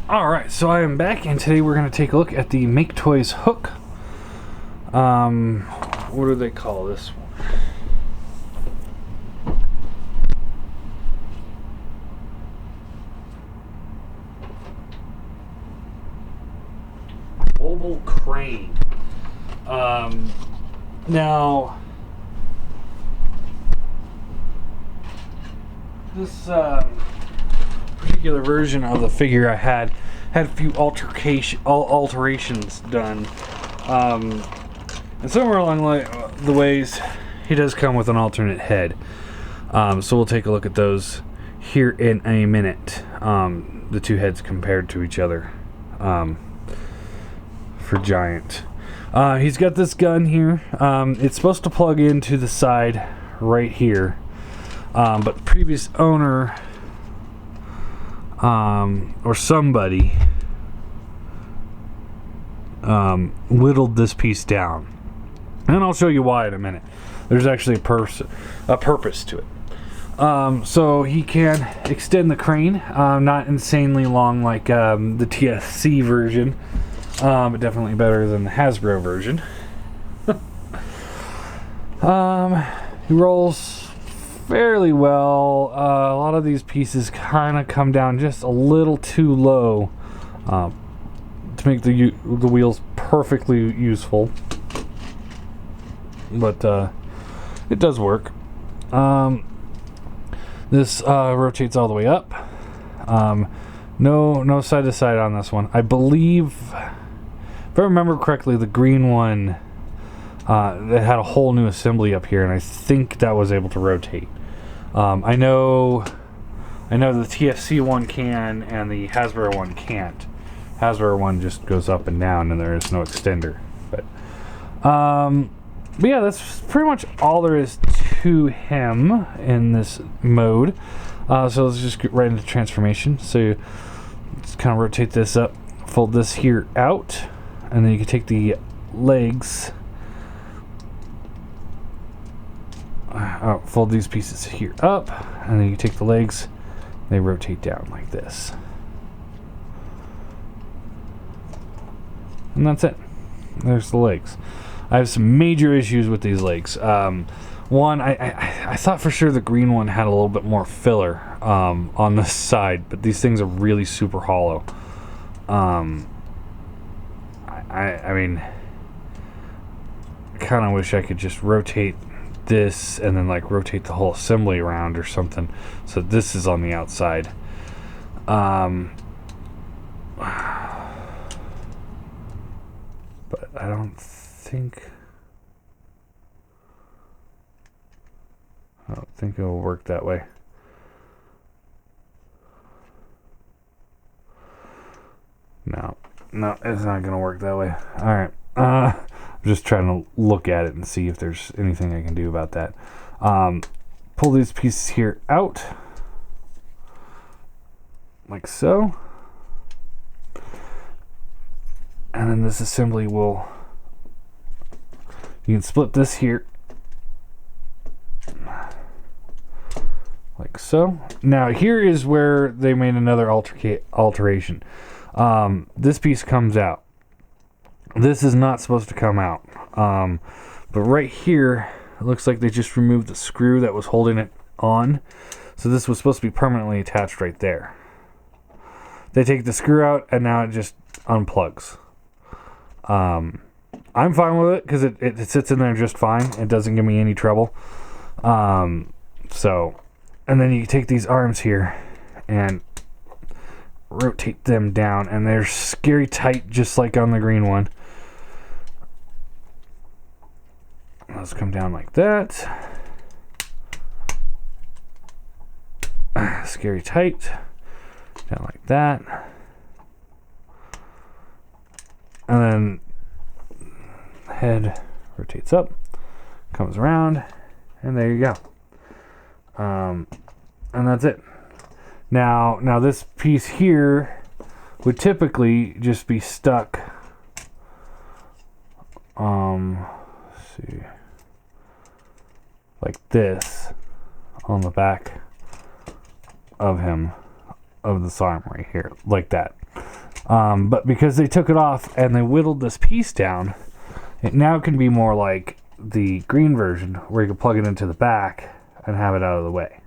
Alright, so I am back, and today we're going to take a look at the Make Toys hook. What do they call this one? Mobile crane. Now, this particular version of the figure I had a few alterations done, and somewhere along the ways he does come with an alternate head, so we'll take a look at those here in a minute. The two heads compared to each other for Giant. He's got this gun here. It's supposed to plug into the side right here, but previous owner or somebody whittled this piece down, and I'll show you why in a minute. There's actually a purpose to it. So he can extend the crane, not insanely long like the TSC version, but definitely better than the Hasbro version. He rolls fairly well. A lot of these pieces kind of come down just a little too low to make the wheels perfectly useful, but it does work. This rotates all the way up. No side to side on this one. I believe, if I remember correctly, the green one it had a whole new assembly up here, and I think that was able to rotate. I know the TSC one can, and the Hasbro one can't. Hasbro one just goes up and down, and there is no extender. But yeah, that's pretty much all there is to him in this mode. So let's just get right into transformation. So let's kind of rotate this up, fold this here out, and then you can take the legs, fold these pieces here up, and then you take the legs, they rotate down like this. And that's it. There's the legs. I have some major issues with these legs. One, I thought for sure the green one had a little bit more filler on this side, but these things are really super hollow. I mean, I kind of wish I could just rotate this and then like rotate the whole assembly around or something, so this is on the outside. But I don't think it will work that way. No, it's not gonna work that way. Alright, I'm just trying to look at it and see if there's anything I can do about that. Pull these pieces here out like so, and then this assembly will, you can split this here like so. Now here is where they made another alteration. This piece comes out. This is not supposed to come out, but right here it looks like they just removed the screw that was holding it on, so this was supposed to be permanently attached right there. They take the screw out and now it just unplugs. I'm fine with it because it sits in there just fine. It doesn't give me any trouble. So, and then you take these arms here and rotate them down, and they're scary tight, just like on the green one. Let's come down like that. Scary tight. Down like that. And then the head rotates up, comes around, and there you go. And that's it. Now this piece here would typically just be stuck. Let's see, like this on the back of him, of this arm right here, like that. But because they took it off and they whittled this piece down, it now can be more like the green version, where you can plug it into the back and have it out of the way.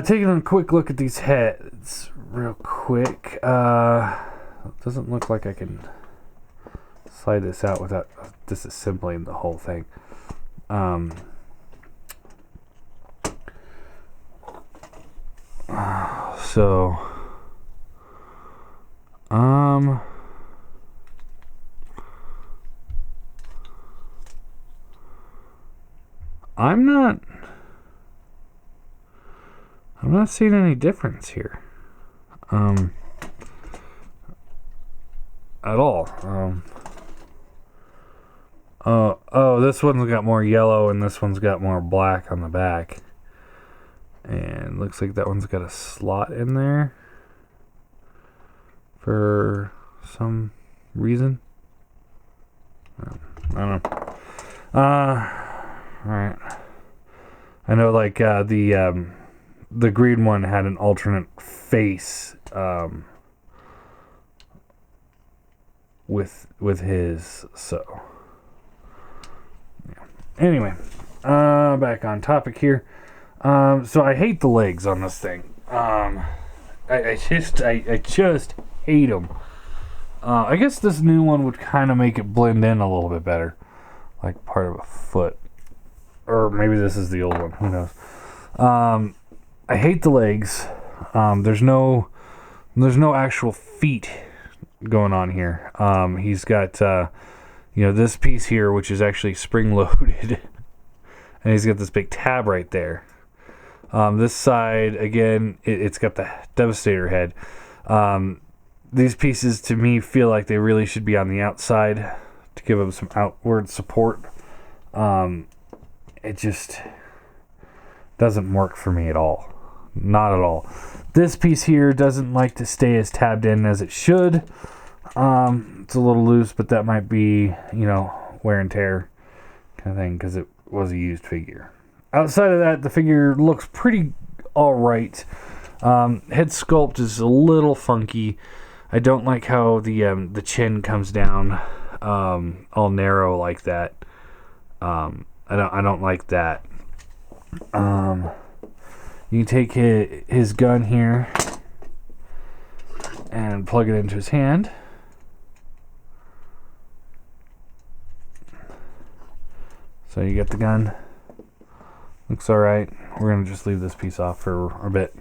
Taking a quick look at these heads real quick. Doesn't look like I can slide this out without disassembling the whole thing. I'm not seeing any difference here. At all. Oh, this one's got more yellow and this one's got more black on the back. And looks like that one's got a slot in there for some reason. I don't know. Alright. I know, like, the green one had an alternate face with his, so yeah. Anyway, back on topic here. So I hate the legs on this thing. I just hate them. I guess this new one would kind of make it blend in a little bit better, like part of a foot, or maybe this is the old one. Who knows? I hate the legs. There's no actual feet going on here. He's got this piece here, which is actually spring loaded, and he's got this big tab right there. This side again, it's got the Devastator head. These pieces to me feel like they really should be on the outside to give them some outward support. It just doesn't work for me at all. Not at all. This piece here doesn't like to stay as tabbed in as it should. It's a little loose, but that might be, wear and tear kind of thing, because it was a used figure. Outside of that, the figure looks pretty alright. Head sculpt is a little funky. I don't like how the chin comes down all narrow like that. I don't like that. You can take his gun here and plug it into his hand. So you get the gun. Looks alright. We're going to just leave this piece off for a bit.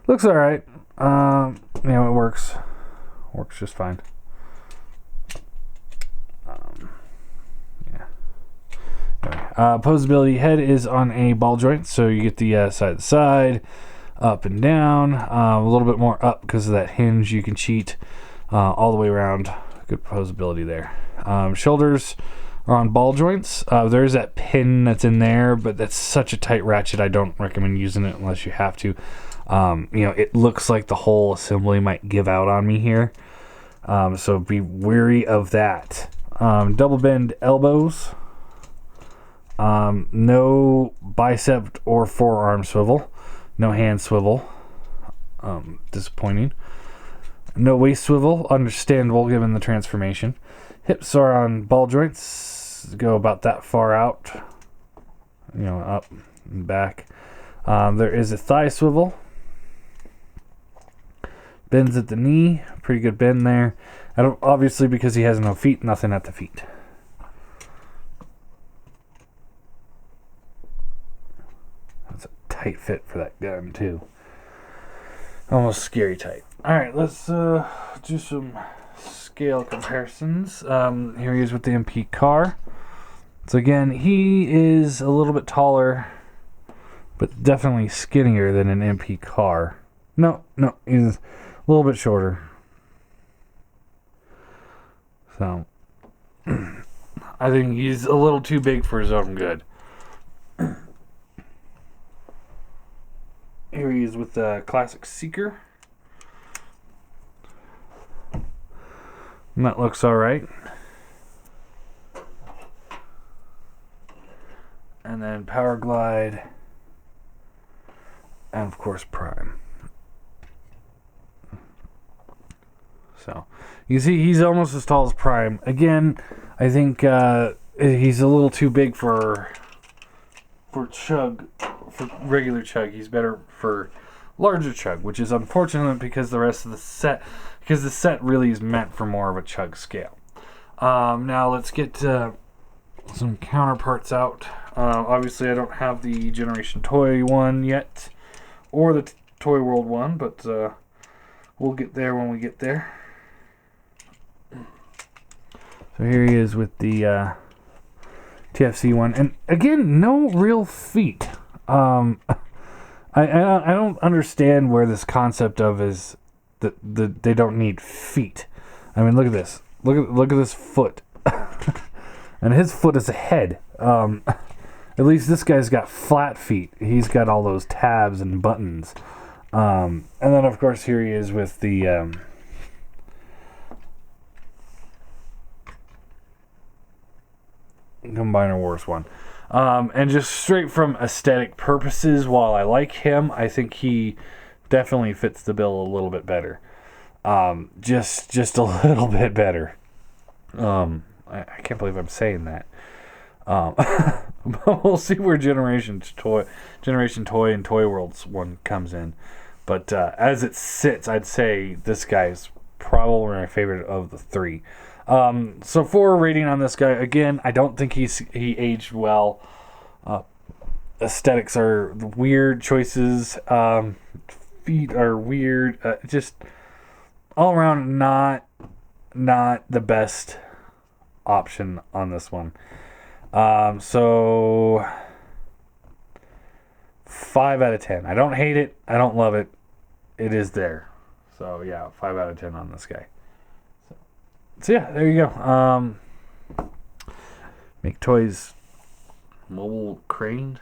Looks alright. It works. Works just fine. Posability head is on a ball joint, so you get the side to side, up and down, a little bit more up because of that hinge. You can cheat all the way around. Good posability there. Shoulders are on ball joints. There's that pin that's in there, but that's such a tight ratchet, I don't recommend using it unless you have to. It looks like the whole assembly might give out on me here, so be wary of that. Double bend elbows. No bicep or forearm swivel. No hand swivel. Disappointing. No waist swivel. Understandable given the transformation. Hips are on ball joints. Go about that far out. Up and back. There is a thigh swivel. Bends at the knee. Pretty good bend there. Obviously, because he has no feet, nothing at the feet. Tight fit for that gun too. Almost scary tight. Alright, let's do some scale comparisons. Here he is with the MP Car. So again, he is a little bit taller, but definitely skinnier than an MP Car. No, he's a little bit shorter. So I think he's a little too big for his own good. Here he is with the classic Seeker. And that looks alright. And then Power Glide and of course Prime. So you see, he's almost as tall as Prime. Again, I think he's a little too big for Chug, for regular Chug. He's better for larger Chug, which is unfortunate because the rest of the set really is meant for more of a Chug scale. Now let's get some counterparts out. Obviously, I don't have the Generation Toy one yet, or the Toy World one, but we'll get there when we get there. So here he is with the TFC one, and again, no real feet. I don't understand where this concept of is that they don't need feet. I mean, look at this. Look at this foot, and his foot is a head. At least this guy's got flat feet. He's got all those tabs and buttons. And then of course here he is with the Combiner Wars one. And just straight from aesthetic purposes, while I like him, I think he definitely fits the bill a little bit better. Just a little bit better. I can't believe I'm saying that. But we'll see where Generation Toy and Toy World's one comes in. But as it sits, I'd say this guy's probably my favorite of the three. So for a rating on this guy, again, I don't think he aged well. Aesthetics are weird choices. Feet are weird. Just all around not the best option on this one. So 5 out of 10. I don't hate it. I don't love it. It is there. So yeah, 5 out of 10 on this guy. So yeah, there you go. Make Toys mobile crane.